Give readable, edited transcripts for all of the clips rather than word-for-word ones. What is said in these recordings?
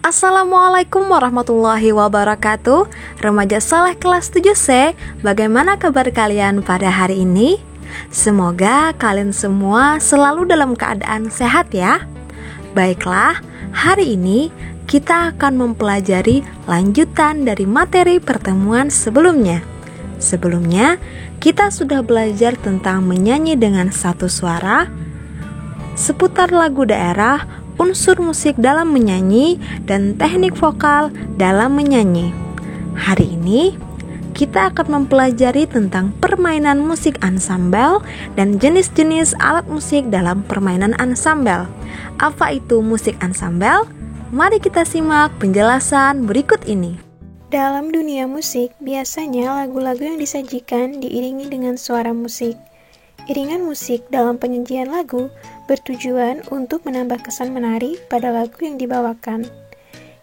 Assalamualaikum warahmatullahi wabarakatuh. Remaja Saleh kelas 7C, bagaimana kabar kalian pada hari ini? Semoga kalian semua selalu dalam keadaan sehat ya. Baiklah, hari ini kita akan mempelajari lanjutan dari materi pertemuan sebelumnya. Sebelumnya, kita sudah belajar tentang menyanyi dengan satu suara, seputar lagu daerah, unsur musik dalam menyanyi, dan teknik vokal dalam menyanyi. Hari ini, kita akan mempelajari tentang permainan musik ansambel dan jenis-jenis alat musik dalam permainan ansambel. Apa itu musik ansambel? Mari kita simak penjelasan berikut ini. Dalam dunia musik, biasanya lagu-lagu yang disajikan diiringi dengan suara musik. Iringan musik dalam penyajian lagu bertujuan untuk menambah kesan menarik pada lagu yang dibawakan.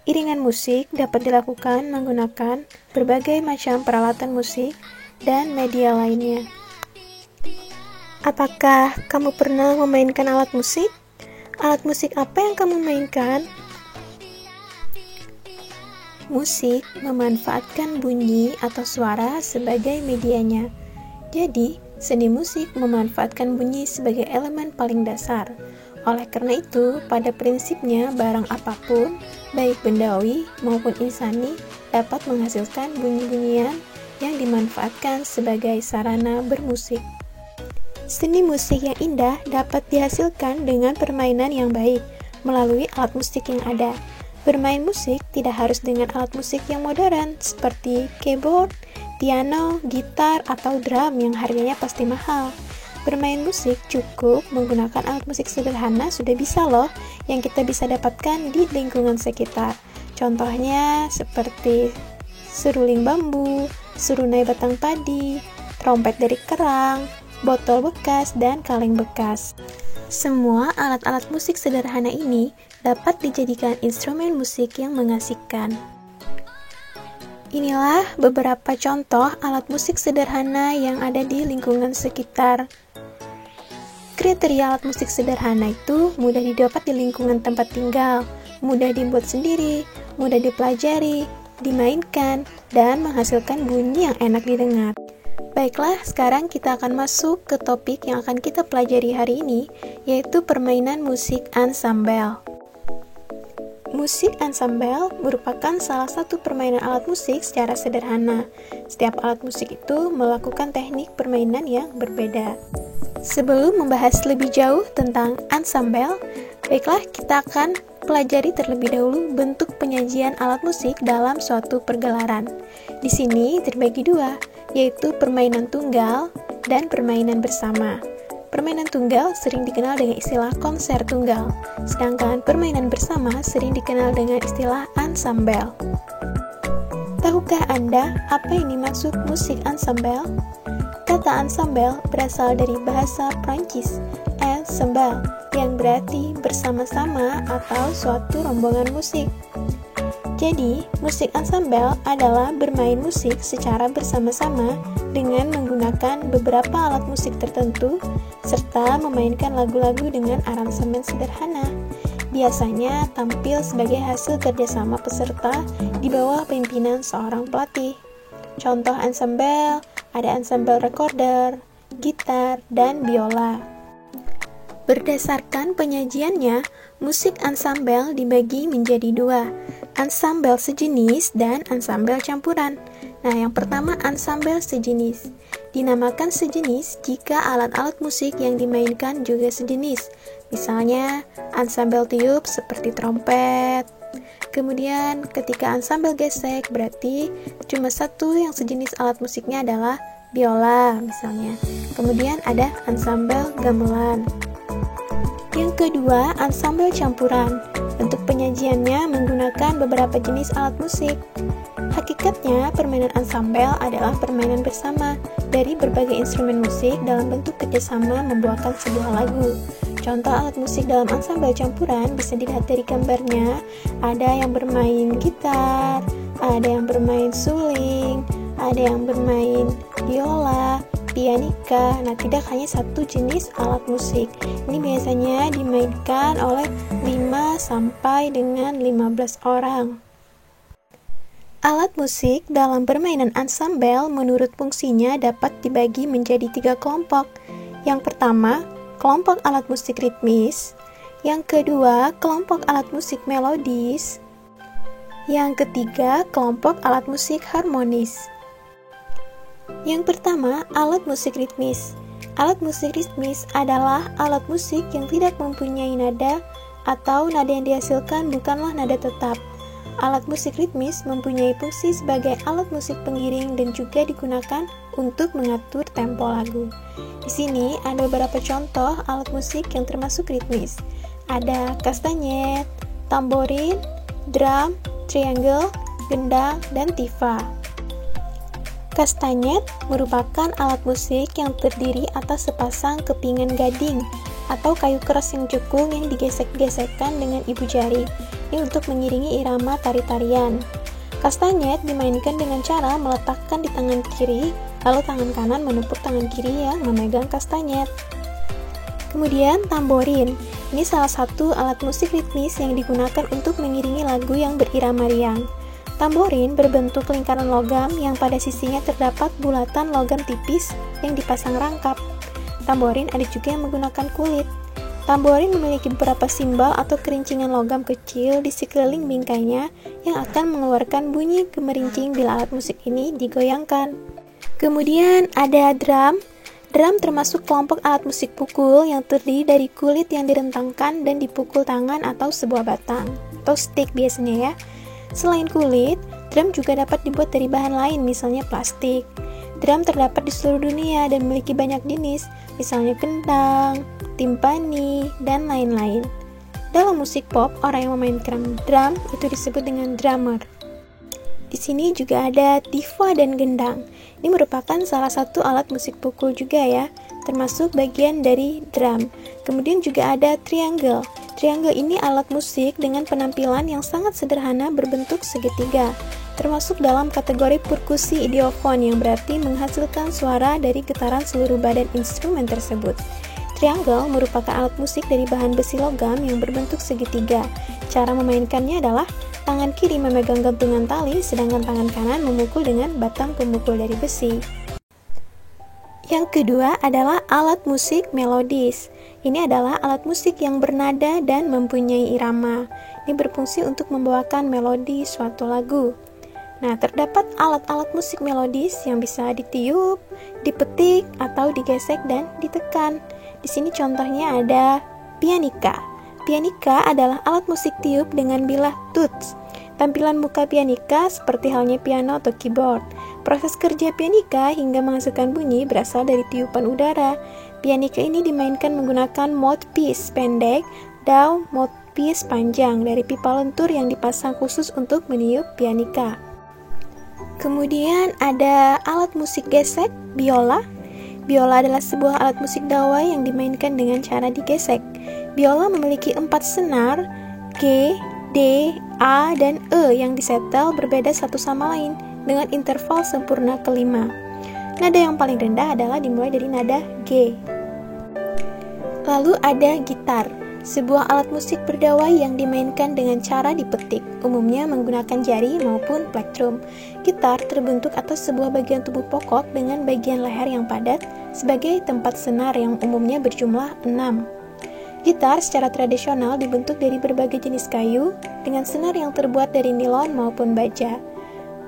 Iringan musik dapat dilakukan menggunakan berbagai macam peralatan musik dan media lainnya. Apakah kamu pernah memainkan alat musik? Alat musik apa yang kamu mainkan? Musik memanfaatkan bunyi atau suara sebagai medianya. Jadi, seni musik memanfaatkan bunyi sebagai elemen paling dasar. Oleh karena itu, pada prinsipnya barang apapun, baik bendawi maupun insani, dapat menghasilkan bunyi-bunyian yang dimanfaatkan sebagai sarana bermusik. Seni musik yang indah dapat dihasilkan dengan permainan yang baik melalui alat musik yang ada. Bermain musik tidak harus dengan alat musik yang modern seperti keyboard, piano, gitar, atau drum yang harganya pasti mahal. Bermain musik cukup menggunakan alat musik sederhana sudah bisa loh yang kita bisa dapatkan di lingkungan sekitar. Contohnya seperti seruling bambu, serunai batang padi, trompet dari kerang, botol bekas, dan kaleng bekas. Semua alat-alat musik sederhana ini dapat dijadikan instrumen musik yang mengasihkan. Inilah beberapa contoh alat musik sederhana yang ada di lingkungan sekitar. Kriteria alat musik sederhana itu mudah didapat di lingkungan tempat tinggal, mudah dibuat sendiri, mudah dipelajari, dimainkan, dan menghasilkan bunyi yang enak didengar. Baiklah, sekarang kita akan masuk ke topik yang akan kita pelajari hari ini, yaitu permainan musik ansambel. Musik ansambel merupakan salah satu permainan alat musik secara sederhana. Setiap alat musik itu melakukan teknik permainan yang berbeda. Sebelum membahas lebih jauh tentang ansambel, baiklah kita akan pelajari terlebih dahulu bentuk penyajian alat musik dalam suatu pergelaran. Di sini terbagi dua, yaitu permainan tunggal dan permainan bersama. Permainan tunggal sering dikenal dengan istilah konser tunggal, sedangkan permainan bersama sering dikenal dengan istilah ansambel. Tahukah Anda apa yang dimaksud musik ansambel? Kata ansambel berasal dari bahasa Prancis, ensemble, yang berarti bersama-sama atau suatu rombongan musik. Jadi, musik ansambel adalah bermain musik secara bersama-sama dengan menggunakan beberapa alat musik tertentu serta memainkan lagu-lagu dengan aransemen sederhana. Biasanya tampil sebagai hasil kerjasama peserta di bawah pimpinan seorang pelatih. Contoh ansambel, ada ansambel recorder, gitar, dan biola. Berdasarkan penyajiannya, musik ansambel dibagi menjadi dua, ansambel sejenis dan ansambel campuran. Nah, yang pertama ansambel sejenis. Dinamakan sejenis jika alat-alat musik yang dimainkan juga sejenis. Misalnya, ansambel tiup seperti trompet. Kemudian, ketika ansambel gesek berarti cuma satu yang sejenis alat musiknya adalah biola misalnya. Kemudian ada ansambel gamelan. Yang kedua, ansambel campuran. Bentuk penyajiannya menggunakan beberapa jenis alat musik. Hakikatnya, permainan ansambel adalah permainan bersama dari berbagai instrumen musik dalam bentuk kerjasama membuahkan sebuah lagu. Contoh alat musik dalam ansambel campuran bisa dilihat dari gambarnya. Ada yang bermain gitar, ada yang bermain suling, ada yang bermain biola, pianika. Nah, tidak hanya satu jenis alat musik. Ini biasanya dimainkan oleh 5 sampai dengan 15 orang. Alat musik dalam permainan ansambel menurut fungsinya dapat dibagi menjadi 3 kelompok. Yang pertama, kelompok alat musik ritmis. Yang kedua, kelompok alat musik melodis. Yang ketiga, kelompok alat musik harmonis. Yang pertama, alat musik ritmis. Alat musik ritmis adalah alat musik yang tidak mempunyai nada atau nada yang dihasilkan bukanlah nada tetap. Alat musik ritmis mempunyai fungsi sebagai alat musik pengiring dan juga digunakan untuk mengatur tempo lagu. Di sini ada beberapa contoh alat musik yang termasuk ritmis. Ada kastanyet, tamborin, drum, triangle, gendang, dan tifa. Kastanyet merupakan alat musik yang terdiri atas sepasang kepingan gading atau kayu keras yang cekung yang digesek-gesekkan dengan ibu jari. Ini untuk mengiringi irama tari-tarian. Kastanyet dimainkan dengan cara meletakkan di tangan kiri, lalu tangan kanan menepuk tangan kiri yang memegang kastanyet. Kemudian tamborin. Ini salah satu alat musik ritmis yang digunakan untuk mengiringi lagu yang berirama riang. Tamborin berbentuk lingkaran logam yang pada sisinya terdapat bulatan logam tipis yang dipasang rangkap. Tamborin ada juga yang menggunakan kulit. Tamborin memiliki beberapa simbal atau kerincingan logam kecil di sekeliling bingkainya yang akan mengeluarkan bunyi gemerincing bila alat musik ini digoyangkan. Kemudian ada drum. Drum termasuk kelompok alat musik pukul yang terdiri dari kulit yang direntangkan dan dipukul tangan atau sebuah batang, atau stick biasanya ya. Selain kulit, drum juga dapat dibuat dari bahan lain, misalnya plastik. Drum terdapat di seluruh dunia dan memiliki banyak jenis, misalnya gendang, timpani, dan lain-lain. Dalam musik pop, orang yang memainkan drum itu disebut dengan drummer. Di sini juga ada tifa dan gendang. Ini merupakan salah satu alat musik pukul juga ya, termasuk bagian dari drum. Kemudian juga ada triangle. Triangle ini alat musik dengan penampilan yang sangat sederhana berbentuk segitiga, termasuk dalam kategori perkusi idiofon yang berarti menghasilkan suara dari getaran seluruh badan instrumen tersebut. Triangle merupakan alat musik dari bahan besi logam yang berbentuk segitiga. Cara memainkannya adalah tangan kiri memegang gantungan tali, sedangkan tangan kanan memukul dengan batang pemukul dari besi. Yang kedua adalah alat musik melodis. Ini adalah alat musik yang bernada dan mempunyai irama. Ini berfungsi untuk membawakan melodi suatu lagu. Nah, terdapat alat-alat musik melodis yang bisa ditiup, dipetik, atau digesek dan ditekan. Di sini contohnya ada pianika. Pianika adalah alat musik tiup dengan bilah tuts. Tampilan muka pianika seperti halnya piano atau keyboard. Proses kerja pianika hingga menghasilkan bunyi berasal dari tiupan udara. Pianika ini dimainkan menggunakan mouthpiece pendek dan mouthpiece panjang dari pipa lentur yang dipasang khusus untuk meniup pianika. Kemudian ada alat musik gesek, biola. Biola adalah sebuah alat musik dawai yang dimainkan dengan cara digesek. Biola memiliki 4 senar, G, D, A, dan E yang disetel berbeda satu sama lain dengan interval sempurna kelima. Nada yang paling rendah adalah dimulai dari nada G. Lalu ada gitar, sebuah alat musik berdawai yang dimainkan dengan cara dipetik, umumnya menggunakan jari maupun plektrum. Gitar terbentuk atas sebuah bagian tubuh pokok dengan bagian leher yang padat sebagai tempat senar yang umumnya berjumlah 6. Gitar secara tradisional dibentuk dari berbagai jenis kayu dengan senar yang terbuat dari nilon maupun baja.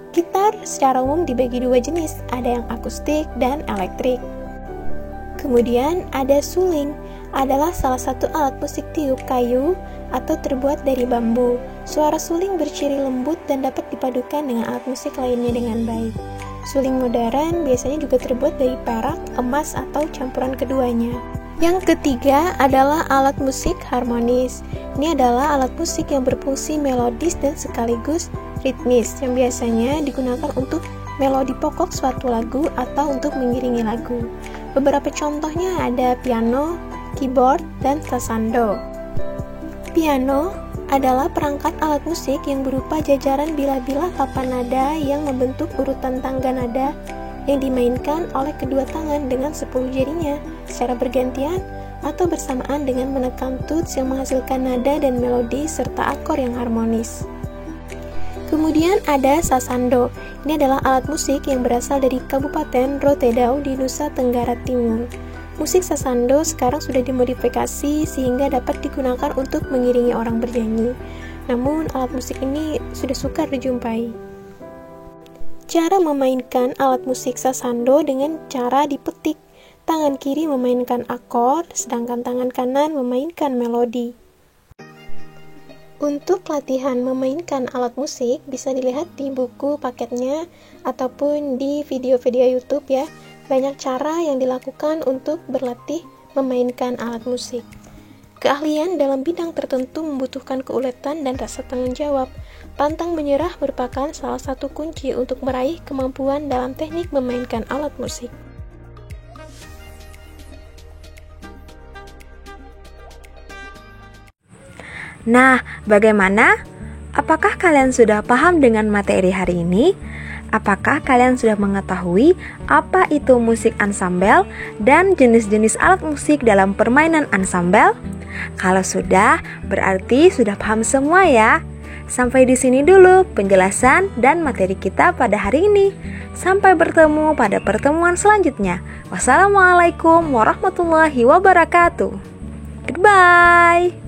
Gitar secara umum dibagi 2 jenis, ada yang akustik dan elektrik. Kemudian ada suling, adalah salah satu alat musik tiup kayu atau terbuat dari bambu. Suara suling berciri lembut dan dapat dipadukan dengan alat musik lainnya dengan baik. Suling modern biasanya juga terbuat dari perak, emas, atau campuran keduanya. Yang ketiga adalah alat musik harmonis. Ini adalah alat musik yang berfungsi melodis dan sekaligus ritmis, yang biasanya digunakan untuk melodi pokok suatu lagu atau untuk mengiringi lagu. Beberapa contohnya ada piano, keyboard, dan sasando. Piano adalah perangkat alat musik yang berupa jajaran bilah-bilah papan nada yang membentuk urutan tangga nada yang dimainkan oleh kedua tangan dengan 10 jarinya secara bergantian atau bersamaan dengan menekan tuts yang menghasilkan nada dan melodi serta akor yang harmonis. Kemudian ada sasando. Ini adalah alat musik yang berasal dari Kabupaten Rotedau di Nusa Tenggara Timur. Musik sasando sekarang sudah dimodifikasi sehingga dapat digunakan untuk mengiringi orang bernyanyi. Namun alat musik ini sudah sukar dijumpai. Cara memainkan alat musik sasando dengan cara dipetik. Tangan kiri memainkan akord, sedangkan tangan kanan memainkan melodi. Untuk latihan memainkan alat musik bisa dilihat di buku paketnya ataupun di video-video YouTube ya. Banyak cara yang dilakukan untuk berlatih memainkan alat musik. Keahlian dalam bidang tertentu membutuhkan keuletan dan rasa tanggung jawab. Pantang menyerah merupakan salah satu kunci untuk meraih kemampuan dalam teknik memainkan alat musik. Nah, bagaimana? Apakah kalian sudah paham dengan materi hari ini? Apakah kalian sudah mengetahui apa itu musik ansambel dan jenis-jenis alat musik dalam permainan ansambel? Kalau sudah, berarti sudah paham semua ya. Sampai di sini dulu penjelasan dan materi kita pada hari ini. Sampai bertemu pada pertemuan selanjutnya. Wassalamualaikum warahmatullahi wabarakatuh. Goodbye.